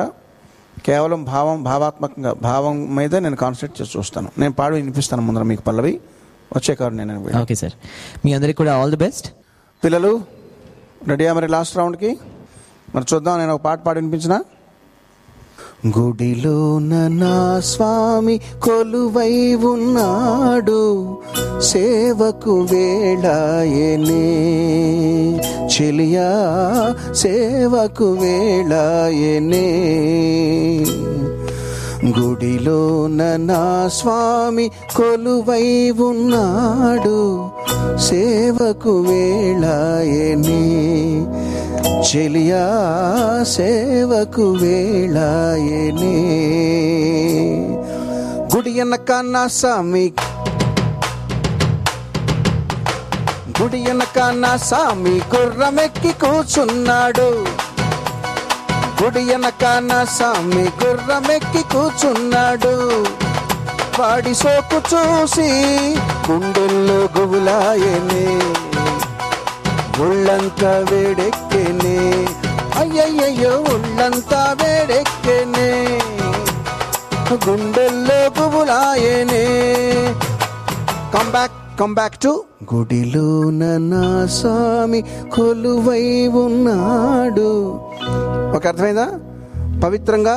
కేవలం భావాత్మకంగా భావం మీద నేను కాన్సన్ట్రేట్ చేసి చూస్తాను. నేను పాడు వినిపిస్తాను ముందర మీకు పల్లవి వచ్చే కారు నేను. ఓకే సార్, మీ అందరికి కూడా ఆల్ ది బెస్ట్. పిల్లలు రెడీయా మరి లాస్ట్ రౌండ్కి? మరి చూద్దాం, నేను ఒక పాట పాడి వినిపించిన. గుడిలోన నా స్వామి కొలువై ఉన్నాడు, సేవకు వేళాయనే చెలియా సేవకు వేళాయనే. గుడిలోన నా స్వామి కొలువై ఉన్నాడు, సేవకు వేళాయనే చెలియా సేవకు వేళాయనే. గుడి ఎనక నా స్వామి గుడి వెనక నా సామి గుర్రమెక్కి కూర్చున్నాడు. గుడి వెనక నా సామి గుర్రమెక్కి కూర్చున్నాడు. వాడి సోకు చూసి గుండెల్లో గుబులాయనే, ఒళ్ళంతా వేడెక్కేనే, అయ్యయ్యో ఒళ్ళంతా వేడెక్కేనే, గుండెల్లో గుబులాయనే. కమ్ బ్యాక్ టు గుడిలోన నా స్వామి కొలువై ఉన్నాడు. ఒక అర్థమైందా? పవిత్రంగా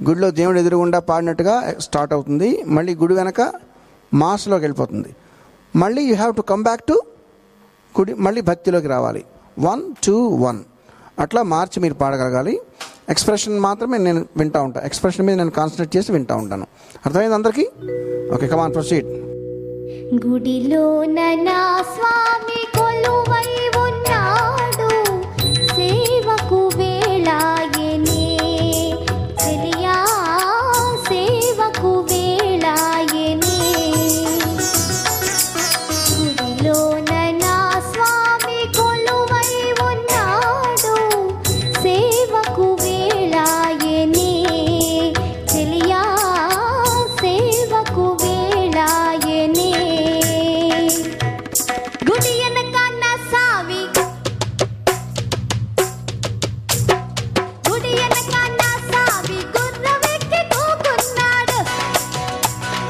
గుడిలో దేవుడు ఎదురుగుండా పాడినట్టుగా స్టార్ట్ అవుతుంది. మళ్ళీ గుడి వెనక మాస్లోకి వెళ్ళిపోతుంది. మళ్ళీ you have to come back to గుడి, మళ్ళీ భక్తిలోకి రావాలి. 1 2 1 అట్లా మార్చి మీరు పాడగలగాలి. ఎక్స్ప్రెషన్ మాత్రమే నేను వింటూ ఉంటాను. ఎక్స్ప్రెషన్ మీద నేను కాన్సన్ట్రేట్ చేసి వింటూ ఉంటాను. అర్థమైంది అందరికీ? Okay, come on, proceed. గుడిలోన నా స్వామి కొలువై ఉన్నాడు, సేవకు వేళాయనే, చెలియా సేవకు వేళాయనే. గుడిలోన నా స్వామి కొలువై ఉన్నాడు, సేవకు వేళాయనే, చెలియా సేవకు వేళాయనే. గుడి వెనక నా స్వామి, గుడి వెనక నా స్వామి గుర్రమెక్కి కూకున్నాడు.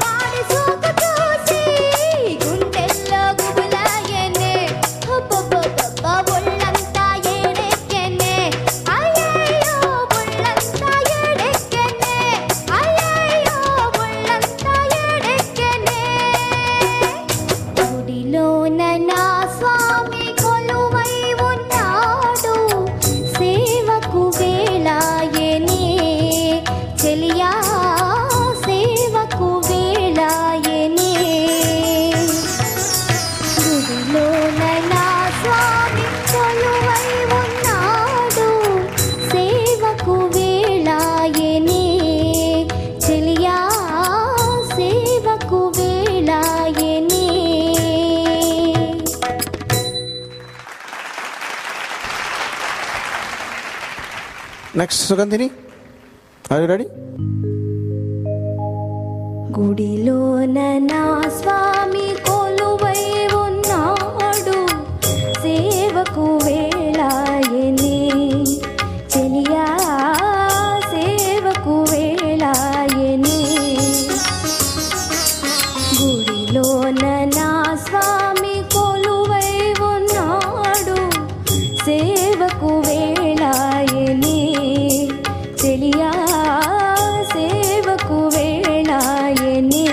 వాడి సోకు చూసి గుండెల్లో గుబులాయనే, అబ్బబ్బబ్బ ఒళ్ళంతా ఏడెక్కెనే, అయ్యయ్యో ఒళ్ళంతా ఏడెక్కెనే, అయ్యయ్యో ఒళ్ళంతా ఏడెక్కెనే. గుడిలోన నా స్వామి కొలువై ఉన్నాడు, సేవకు వేళాయనే, చెలియా సేవకు వేళాయనే. గుడిలోన నా స్వామి కొలువై ఉన్నాడు, సేవకు వేళాయనే, చెలియా సేవకు వేళాయనే. Next Sugandhini, are you ready? గుడిలోన నా స్వామి కొలువై ఉన్నాడు, సేవకు వేళాయనే, చెలియా సేవకు వేళాయనే. గుడిలోన నా స్వామి కొలువై ఉన్నాడు, సేవకు వేళాయనే, చెలియా సేవకు వేళాయనే.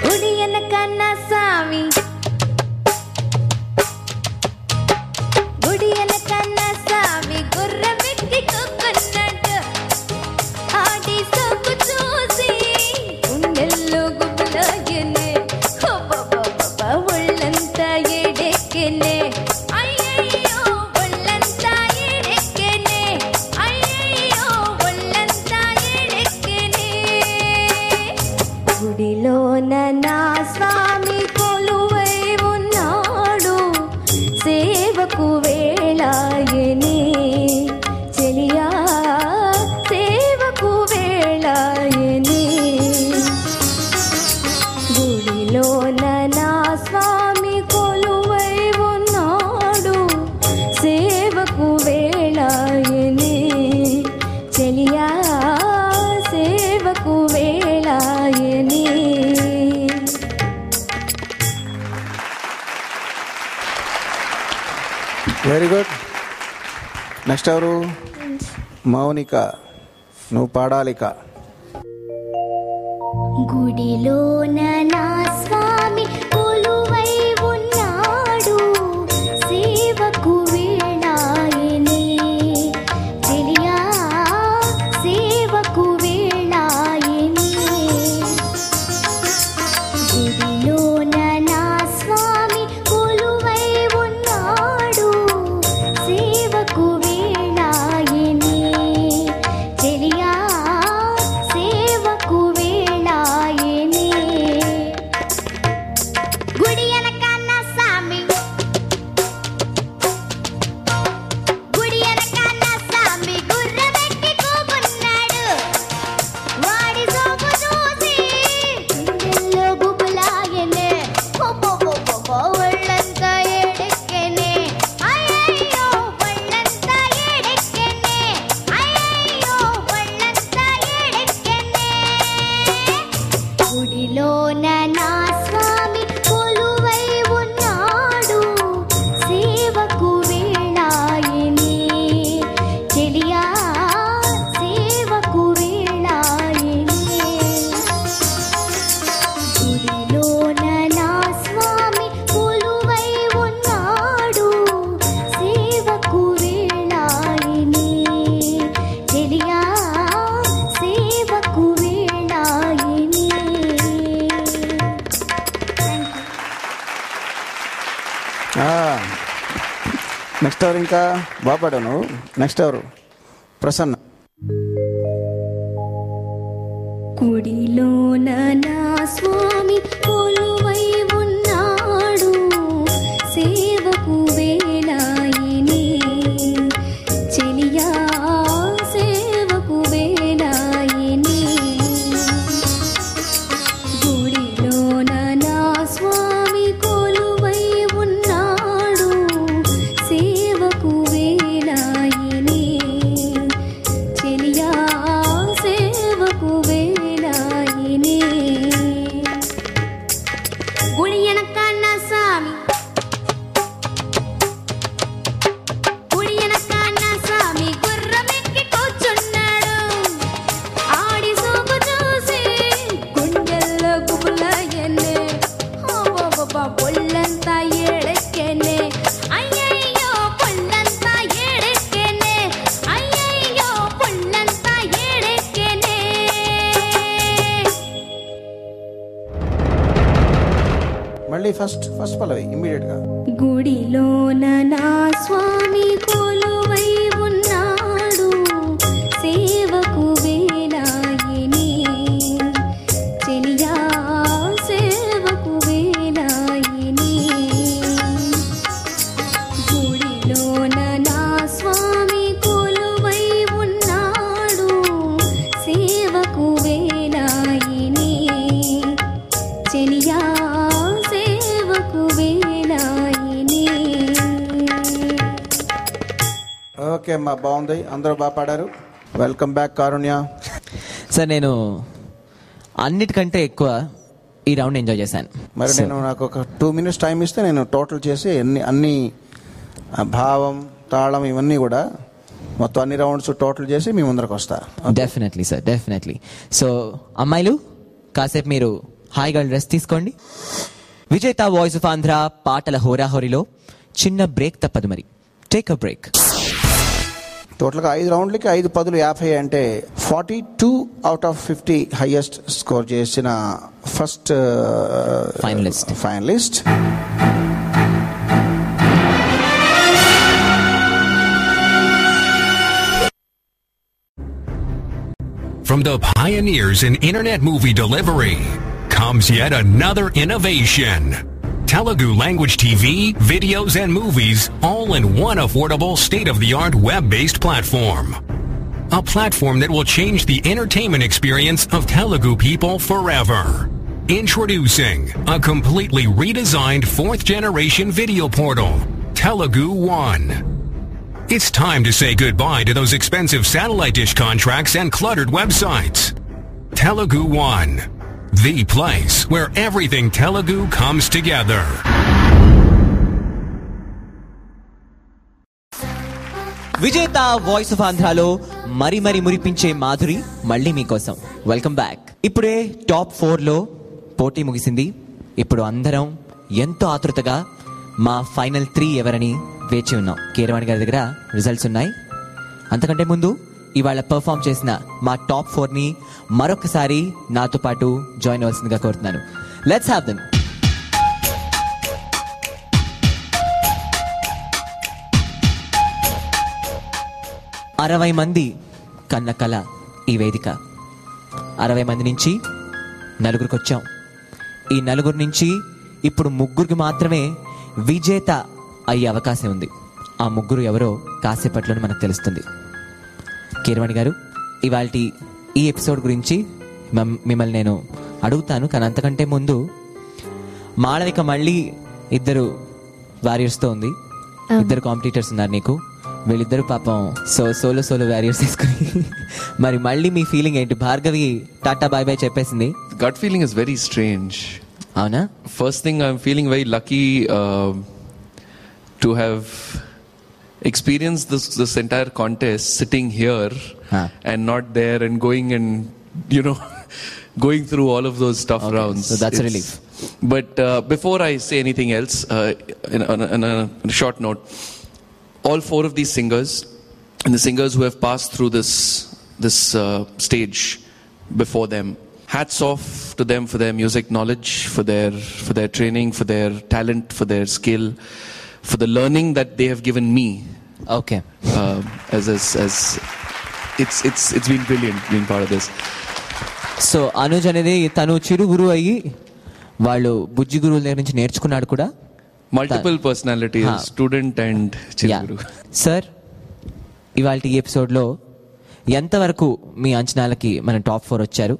గుడి వెనక నా స్వామి, గుడి వెనక నా స్వామి గుర్రమెక్కి కూకున్నాడు. ఆడి సోకు చూసి గుండెల్లో గుబులాయనే, అబ్బబ్బబ్బ ఒళ్ళంతా ఏడెక్కెనే, అయ్యయ్యో ఒళ్ళంతా ఏడెక్కెనే, అయ్యయ్యో ఒళ్ళంతా ఏడెక్కెనే. గుడిలోన నా స్వామి కొలువై ఉన్నాడు, సేవకు వేళాయనే, చెలియా సేవకు వేళాయనే. గుడిలోన నా స్వామి కొలువై ఉన్నాడు, సేవకు వేళాయనే, చెలియా సేవకు వేళాయనే. Very good. నెక్స్ట్ ఎవరు? మౌనిక, నువ్వు పాడాలిక. గుడిలోన నా స్వామి కొలువై ఉన్నాడు, సేవకు వేళాయనే, చెలియా సేవకు వేళాయనే. గుడిలోన నా స్వామి కొలువై ఉన్నాడు, సేవకు వేళాయనే, చెలియా సేవకు వేళాయనే. నెక్స్ట్ ఎవరు? ఇంకా బాగా పాడావు నువ్వు. నెక్స్ట్ ఎవరు? ప్రసన్న. కుడిలోన నా స్వామి కొలువై ఉన్నాడు, సేవకు వేలాయిని చెలియా సేవకు వేలాయిని. గుడిలోన నా స్వామి కొలువై ఉన్నాడు, సేవకు వేలాయిని చెలియా సేవకు వేలాయిని. గుడి వెనక నా స్వామి, గుడి వెనక నా స్వామి గుర్రమెక్కి కూర్చున్నాడు. ఆడి సోపు చూసి గుండెల్లో గుబులయ్యనే, పొల్లంతా ఏడెక్కెనే, అయ్యయ్యో పొల్లంతా ఏడెక్కెనే, అయ్యయ్యో పొల్లంతా ఏడెక్కెనే. మళ్ళీ ఫస్ట్ పల్లవి ఇమ్మీడియట్గా. గుడిలోన నా స్వామి కొలువై ఉన్నాడు, సేవకు వేలాయిని చెలియా సేవకు వేలాయిని. గుడిలోన నా స్వామి కొలువై ఉన్నాడు, సేవకు వేలాయిని చెలియా సేవకు వేలాయిని. ఓకే అమ్మా, బాగుంది. అందరూ బాగా పాడారు. వెల్కమ్ బ్యాక్ కారుణ్య. సార్ నేను అన్నిటికంటే ఎక్కువ ఈ రౌండ్ ఎంజాయ్ చేశాను. మరి నేను నాకు ఒక 2 minutes టైం ఇస్తే నేను టోటల్ చేసి అన్ని భావం తాళం ఇవన్నీ కూడా మొత్తం అన్ని రౌండ్స్ టోటల్ చేసి మీ ముందరకు వస్తా. Definitely sir, definitely. సో అమ్మాయిలు కాసేపు మీరు హాయిగా రెస్ట్ తీసుకోండి. విజేత వాయిస్ ఆఫ్ ఆంధ్ర పాటల హోరాహోరీలో చిన్న బ్రేక్ తప్పదు, మరి టేక్ అ బ్రేక్. టోటల్గా 5 రౌండ్లకి 5 10 50 అంటే 42 out of 50 హైయెస్ట్ స్కోర్ చేసిన first finalist. From the pioneers in internet movie delivery comes yet another innovation. Telugu language TV, videos and movies all in one affordable state-of-the-art web-based platform. A platform that will change the entertainment experience of Telugu people forever. Introducing a completely redesigned 4th generation video portal, Telugu One. It's time to say goodbye to those expensive satellite dish contracts and cluttered websites. Telugu One, the place where everything Telugu comes together. విజేత voice of ఆంధ్రాలో మరి మురిపించే మాధురి మళ్ళీ మీకోసం. Welcome back. ఇప్పుడే top 4లో పోటీ ముగిసింది. ఇప్పుడు అందరం ఎంతో ఆతృతగా మా ఫైనల్ 3 ఎవరని వేచి ఉన్నాం. కీరవాణి గారి దగ్గర రిజల్ట్స్ ఉన్నాయి. అంతకంటే ముందు ఇవాళ పర్ఫామ్ చేసిన మా టాప్ 4ని మరొకసారి నాతో పాటు జాయిన్ అవ్వాల్సిందిగా కోరుతున్నాను. Let's have them. అరవై మంది కన్న కళ ఈ వేదిక. 60 మంది నుంచి 4 వచ్చాం. ఈ 4 నుంచి ఇప్పుడు 3 మాత్రమే విజేత అయ్యే అవకాశం ఉంది. ఆ 3 ఎవరో కాసేపట్లోనే మనకు తెలుస్తుంది. కీరవాణి గారు, ఇవాళ ఈ ఎపిసోడ్ గురించి మిమ్మల్ని నేను అడుగుతాను, కానీ అంతకంటే ముందు మాళవిక మళ్ళీ 2 వారియర్స్తో ఉంది. 2 కాంపిటీటర్స్ ఉన్నారు నీకు. వీళ్ళిద్దరు పాపం సోలో వారియర్స్ తీసుకుని మరి మళ్ళీ మీ ఫీలింగ్ ఏంటి? భార్గవి టాటా బాయ్ బాయ్ చెప్పేసింది. Gut feeling is very strange. అవునా? First thing I'm feeling very lucky to have experienced this entire contest sitting here and not there and going and going through all of those tough rounds. So that's a relief. But before I say anything else, on a short note, all 4 of these singers and the singers who have passed through this stage before them, hats off to them for their music knowledge, for their training, for their talent, for their skill. for the learning that they have given me. Okay. As it's been brilliant being part of this. So Anuj అనేది తను చిరు గురువు అయ్యి వాళ్ళు బుజ్జి గురువుల దగ్గర నుంచి నేర్చుకున్నాడు కూడా. Multiple personalities, student and చిరు గురువు. సార్, ఇవాళ ఈ ఎపిసోడ్లో ఎంతవరకు మీ అంచనాలకి మన టాప్ 4 వచ్చారు?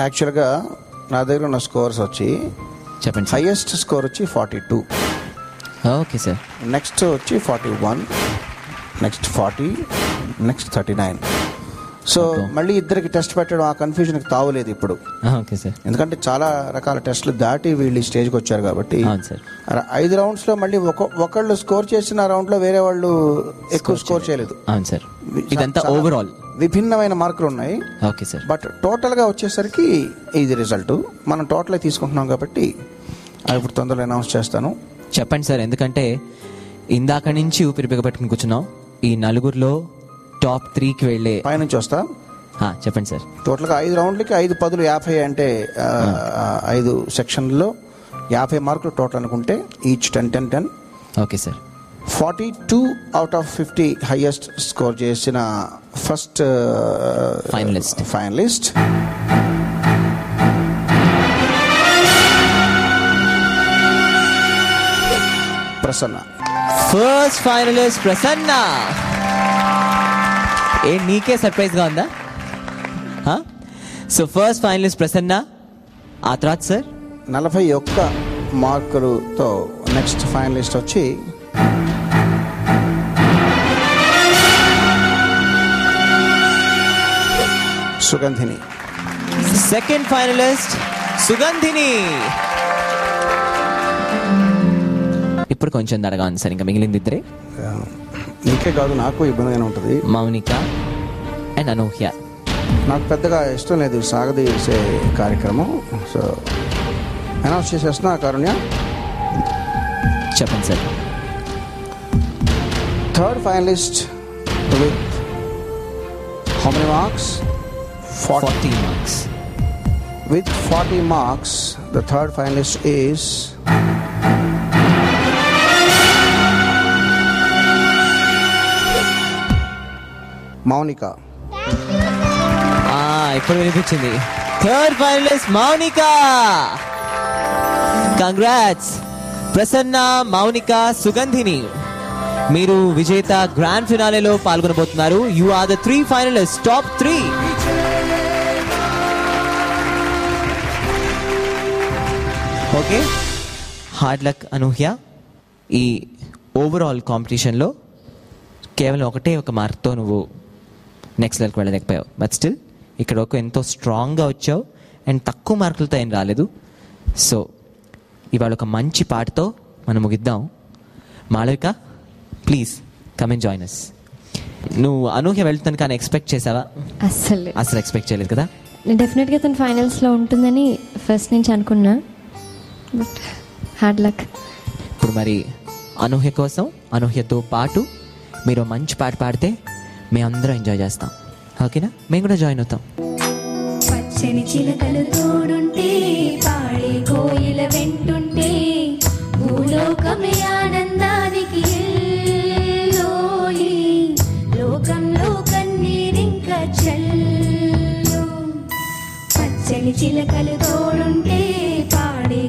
యాక్చువల్గా నా దగ్గర ఉన్న స్కోర్స్ వచ్చి చెప్పండి. హైయెస్ట్ స్కోర్ వచ్చి 42. Okay sir. నెక్స్ట్ వచ్చి 41, నెక్స్ట్ 40, నెక్స్ట్ 39. సో మళ్ళీ ఇద్దరికి టెస్ట్ పెట్టడం ఆ కన్ఫ్యూజన్కి తావులేదు ఇప్పుడు. Okay sir. ఎందుకంటే చాలా రకాల టెస్టులు దాటి వీళ్ళు ఈ స్టేజ్కి వచ్చారు కాబట్టి 5 రౌండ్స్లో మళ్ళీ ఒకళ్ళు స్కోర్ చేసిన రౌండ్లో వేరే వాళ్ళు ఎక్కువ స్కోర్ చేయలేదు. అవును సార్. ఇదంతా ఓవరాల్ విభిన్నమైన మార్కులు ఉన్నాయి. Okay sir. బట్ టోటల్గా వచ్చేసరికి ఇది రిజల్ట్ మనం టోటల్ తీసుకుంటున్నాం కాబట్టి అది ఇప్పుడు తొందరలో అనౌన్స్ చేస్తాను. చెప్పండి సార్, ఎందుకంటే ఇందాక నుంచి ఊపిరి బిగబెట్టుకుని కూర్చున్నాం. ఈ నలుగురిలో టాప్ 3కి వెళ్ళే పైనుంచి వస్తా. చెప్పండి సార్. టోటల్గా 5 రౌండ్లకి 5 10 50 అంటే 5 సెక్షన్లో 50 మార్కులు టోటల్ అనుకుంటే each 10. Okay sir. 42 out of 50 highest score చేసిన first finalist Prasanna. First finalist Prasanna. నీకే సర్ప్రైజ్ గా ఉందా? So first finalist Prasanna. ఆ తర్వాత సార్ 41 మార్కులతో నెక్స్ట్ ఫైనలిస్ట్ వచ్చి సుగంధిని. Second finalist Sugandhini. ఇప్పుడు కొంచెం దడగా ఉంది సార్. ఇంకా మిగిలింది ఇద్దరే. నీకే కాదు, నాకు ఇబ్బందిగానే ఉంటుంది. మౌనిక అండ్ అనూహ్య. నాకు పెద్దగా ఇష్టం లేదు సాగదీసే కార్యక్రమం. సో అనౌన్స్ చేసేస్తున్నా. కారుణ్య చెప్పండి sir. Third finalist with how many marks? 40 marks. With 40 marks, the third finalist is Mounika. ఇప్పుడు వినిపించింది. Third finalist Mounika. Congrats Prasanna, Mounika, Sugandhini. మీరు విజేత గ్రాండ్ ఫినాలేలో పాల్గొనబోతున్నారు. You are the 3 finalist, top 3. Okay, hard luck Anuhya. ఈ ఓవరాల్ కాంపిటీషన్లో కేవలం ఒక మార్క్తో నువ్వు నెక్స్ట్ లెవెల్కి వెళ్ళలేకపోయావు. బట్ స్టిల్ ఇక్కడ ఎంతో స్ట్రాంగ్గా వచ్చావు అండ్ తక్కువ మార్కులతో ఏం రాలేదు. సో ఇవాళ ఒక మంచి పాటతో మనం ముగిద్దాం. Malavika, please come and join us. నువ్వు అనూహ్య వెళ్తాను కానీ ఎక్స్పెక్ట్ చేసావా? అసలు ఎక్స్పెక్ట్ చేయలేదు కదా. డెఫినెట్గా తను ఫైనల్స్లో ఉంటుందని ఫస్ట్ నుంచి అనుకున్నా. But hard luck. ఇప్పుడు మరి అనూహ్య కోసం, అనూహ్యతో పాటు మీరు మంచి పాట పాడితే మేము అందరం ఎంజాయ్ చేస్తాం. ఓకేనా? మేము కూడా జాయిన్ అవుతాం. పచ్చని చిలకలు తోడుంటే, పాడే కోయిల వెంటుంటే, భూలోకమే ఆనందానికి ఎల్లోయి, లోకంలో కన్నీరింక చల్లు. పచ్చని చిలకలు తోడుంటే, పాడే